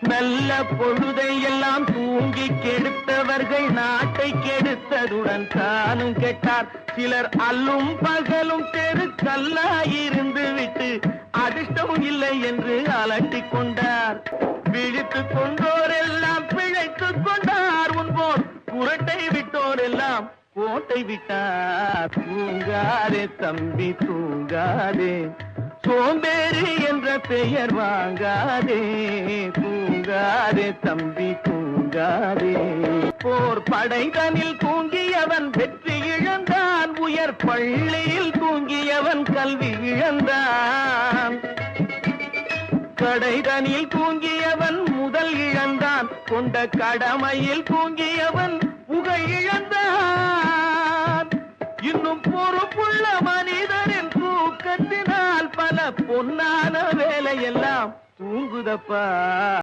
நல்ல பொழுதை எல்லாம் தூங்கி கெடுத்தவர்கள் நாட்டை கெடுத்ததுடன் தானும் கெட்டார். சிலர் அல்லும் பகலும் தெருக்கல்லாயிருந்து விட்டு அதிர்ஷ்டம் இல்லை என்று அலட்டிக் கொண்டார். விழித்துக் கொண்டோர் எல்லாம் பிழைத்துக் கொண்டார். உன்போர் புரட்டை விட்டோர் எல்லாம் கோட்டை விட்டார். தூங்காதே தம்பி தூங்காதே, சோம்பேறி என்ற பெயர் வாங்காதே. தூங்காதே தம்பி தூங்காதே. போர் படைதனில் தூங்கியவன் வெற்றி இழந்தான். உயர் பள்ளியில் தூங்கியவன் கல்வி இழந்தான். கடைதனில் தூங்கியவன் முதல் இழந்தான். கொண்ட கடமையில் தூங்கியவன் புகழ் இழந்தான். இன்னும் பொறுப்புள்ள மனிதரின் தூக்கத்தினால் பல பொன்னான வேலையெல்லாம் தூங்குதப்பா.